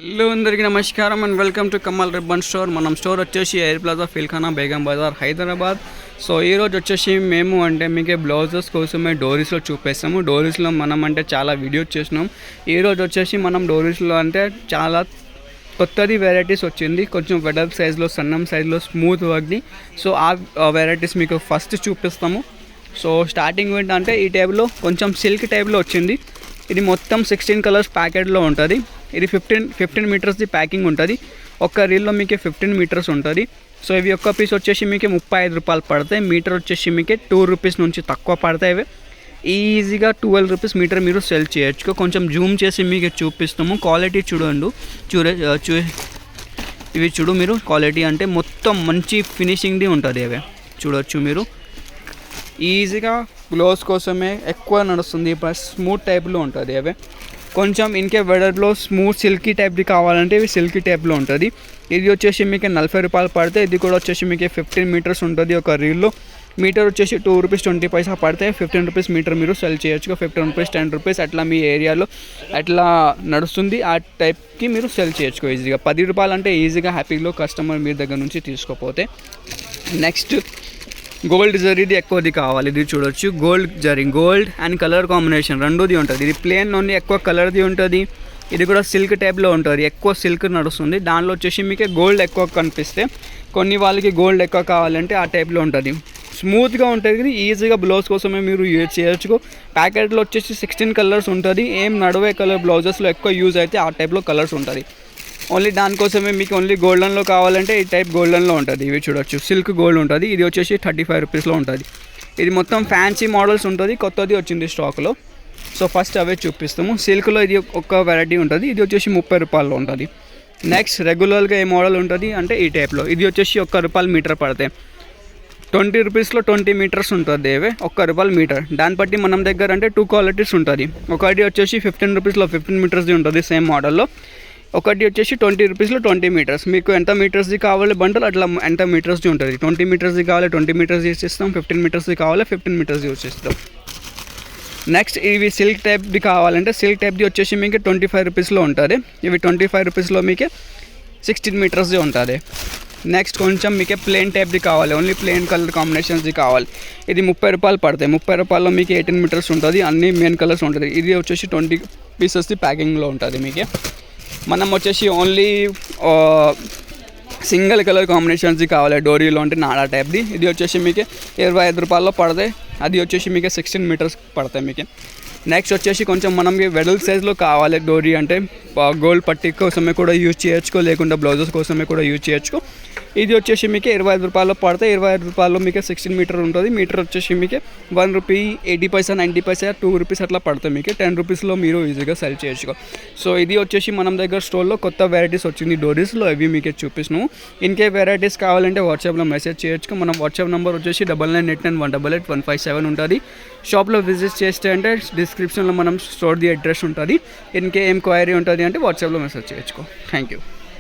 Hello అందరికీ నమస్కారం and welcome to Kamal ribbon store. మనం స్టోర్ వచ్చేసి air plaza Filkhana Begum Bazar Hyderabad. So ఈరోజు వచ్చేసి మేము అంటే మీకు బ్లౌజెస్ కోసమే డోరీస్లో చూపిస్తాము. డోరీస్లో మనం అంటే చాలా వీడియోస్ చేసినాం. ఈరోజు వచ్చేసి మనం డోరీస్లో అంటే చాలా కొత్తది వెరైటీస్ వచ్చింది, కొంచెం వెడల్పు సైజులో, సన్నం సైజులో, స్మూత్ వర్క్ది. సో ఆ వెరైటీస్ మీకు ఫస్ట్ చూపిస్తాము. సో స్టార్టింగ్ ఏంటంటే ఈ టైప్లో కొంచెం సిల్క్ టైప్లో వచ్చింది. ఇది మొత్తం 16 కలర్స్ ప్యాకెట్లో ఉంటుంది. ఇది 15 మీటర్స్ది ప్యాకింగ్ ఉంటుంది. ఒక్క రీల్లో మీకు 15 మీటర్స్ ఉంటుంది. సో ఇవి ఒక్క పీస్ వచ్చేసి మీకు 35 రూపాయలు పడతాయి. మీటర్ వచ్చేసి మీకు 2 రూపీస్ నుంచి తక్కువ పడతాయి. ఈజీగా 12 రూపీస్ మీటర్ మీరు సెల్ చేయొచ్చు. కొంచెం జూమ్ చేసి మీకు చూపిస్తాము. క్వాలిటీ చూడండి, ఇవి చూడు మీరు. క్వాలిటీ అంటే మొత్తం మంచి ఫినిషింగ్ది ఉంటుంది. అవి చూడవచ్చు మీరు. ఈజీగా గ్లోవ్స్ కోసమే ఎక్కువ నడుస్తుంది. స్మూత్ టైప్లో ఉంటుంది. అవి కొంచెం ఇంకే వెడర్లో స్మూత్ సిల్కీ టైప్ది కావాలంటే ఇవి సిల్కీ టైప్లో ఉంటుంది. ఇది వచ్చేసి మీకు 40 రూపాయలు పడితే. ఇది కూడా వచ్చేసి మీకు 15 మీటర్స్ ఉంటుంది ఒక రీల్లో. మీటర్ వచ్చేసి 2 రూపీస్ 20 పైసా పడితే 15 రూపీస్ మీటర్ మీరు సెల్ చేయొచ్చు. 15 రూపీస్ 10 రూపీస్ అట్లా మీ ఏరియాలో అట్లా నడుస్తుంది. ఆ టైప్కి మీరు సెల్ చేయొచ్చు ఈజీగా. 10 రూపాయలు అంటే ఈజీగా హ్యాపీలో కస్టమర్ మీ దగ్గర నుంచి తీసుకోపోతే. నెక్స్ట్ గోల్డ్ జరీది ఎక్కువది కావాలి. ఇది చూడొచ్చు, gold zari, gold and colour combination రెండోది ఉంటుంది. ఇది ప్లేన్ నుండి ఎక్కువ కలర్ది ఉంటుంది. ఇది కూడా సిల్క్ టైప్లో ఉంటుంది, ఎక్కువ సిల్క్ నడుస్తుంది. దానిలో వచ్చేసి మీకు గోల్డ్ ఎక్కువ కనిపిస్తే, కొన్ని వాళ్ళకి గోల్డ్ ఎక్కువ కావాలంటే ఆ టైప్లో ఉంటుంది. స్మూత్గా ఉంటుంది, ఈజీగా బ్లౌజ్ కోసమే మీరు యూజ్ చేయొచ్చు. ప్యాకెట్లో వచ్చేసి 16 కలర్స్ ఉంటుంది. ఏం నడువే కలర్ బ్లౌజెస్లో ఎక్కువ యూజ్ అయితే ఆ టైప్లో కలర్స్ ఉంటుంది. ఓన్లీ దానికోసమే మీకు ఓన్లీ గోల్డెన్లో కావాలంటే ఈ టైప్ గోల్డెన్లో ఉంటుంది. ఇవి చూడొచ్చు, సిల్క్ గోల్డ్ ఉంటుంది. ఇది వచ్చేసి 35 రూపీస్లో ఉంటుంది. ఇది మొత్తం ఫ్యాన్సీ మోడల్స్ ఉంటుంది, కొత్తది వచ్చింది స్టాక్లో. సో ఫస్ట్ అవే చూపిస్తాము. సిల్క్లో ఇది ఒక వెరైటీ ఉంటుంది. ఇది వచ్చేసి 30 రూపాయల్లో ఉంటుంది. నెక్స్ట్ రెగ్యులర్గా ఏ మోడల్ ఉంటుంది అంటే ఈ టైప్లో. ఇది వచ్చేసి 1 రూపాయలు మీటర్ పడతాయి. 20 రూపీస్లో 20 మీటర్స్ ఉంటుంది. ఏవే 1 రూపాయలు మీటర్. దాన్ని బట్టి మనం దగ్గర అంటే 2 క్వాలిటీస్ ఉంటుంది. ఒకటి వచ్చేసి 15 రూపీస్లో 15 మీటర్స్ది ఉంటుంది సేమ్ మోడల్లో. ఒకటి వచ్చేసి 20 రూపీస్లో 20 మీటర్స్. మీకు ఎంత మీటర్స్ది కావాలి బండల్ అట్లా ఎంత మీటర్స్ది ఉంటుంది. 20 మీటర్స్ది కావాలి 20 మీటర్స్ యూస్ చేస్తాం. 15 మీటర్స్ది కావాలి 15 మీటర్స్ యూస్ చేస్తాం. నెక్స్ట్ ఇవి సిల్క్ టైప్ది కావాలంటే సిల్క్ టైప్ది వచ్చేసి మీకు 25 రూపీస్లో ఉంటుంది. ఇవి 25 రూపీస్లో మీకు 16 మీటర్స్ది ఉంటుంది. నెక్స్ట్ కొంచెం మీకు ప్లెయిన్ టైప్ది కావాలి, ఓన్లీ ప్లెయిన్ కలర్ కాంబినేషన్స్ది కావాలి. ఇది 30 రూపాయలు పడతాయి. 30 రూపాయల్లో మీకు 18 మీటర్స్ ఉంటుంది. అన్ని మెయిన్ కలర్స్ ఉంటుంది. ఇది వచ్చేసి 20 పీసెస్ది ప్యాకింగ్లో ఉంటుంది. మీకు మనం వచ్చేసి ఓన్లీ సింగిల్ కలర్ కాంబినేషన్స్ది కావాలి డోరీలో అంటే నాడా టైప్ది. ఇది వచ్చేసి మీకు 25 రూపాయల్లో పడతాయి. అది వచ్చేసి మీకు 16 మీటర్స్ పడతాయి మీకు. నెక్స్ట్ వచ్చేసి కొంచెం మనకి వెడల్ సైజ్లో కావాలి డోరీ అంటే గోల్డ్ పట్టీ కోసమే కూడా యూజ్ చేయొచ్చు, లేకుండా బ్లౌజెస్ కోసమే కూడా యూజ్ చేయొచ్చు. ఇది వచ్చేసి మీకు 25 రూపాయల్లో పడతాయి. 25 రూపాయల్లో మీకు 16 మీటర్ ఉంటుంది. మీటర్ వచ్చేసి మీకు 1 రూపీ 80 పైసా 90 పైసా 2 రూపీస్ అట్లా పడతాయి. మీకు 10 రూపీస్లో మీరు ఈజీగా సెల్ చేయొచ్చు. సో ఇది వచ్చేసి మనం దగ్గర స్టోర్లో కొత్త వెరైటీస్ వచ్చింది డోరీస్లో, అవి మీకు చూపిస్తున్నాము. ఇంకే వెరైటీస్ కావాలంటే వాట్సాప్లో మెసేజ్ చేయొచ్చు. మనం వాట్సాప్ నెంబర్ వచ్చేసి 9989188157 ఉంటుంది. షాప్లో విజిట్ చేస్తే అంటే డిస్క్రిప్షన్లో మనం స్టోర్ది అడ్రస్ ఉంటుంది. ఇంకే ఏం క్వైరీ ఉంటుంది అంటే వాట్సాప్లో మెసేజ్ చేయొచ్చు. Thank you.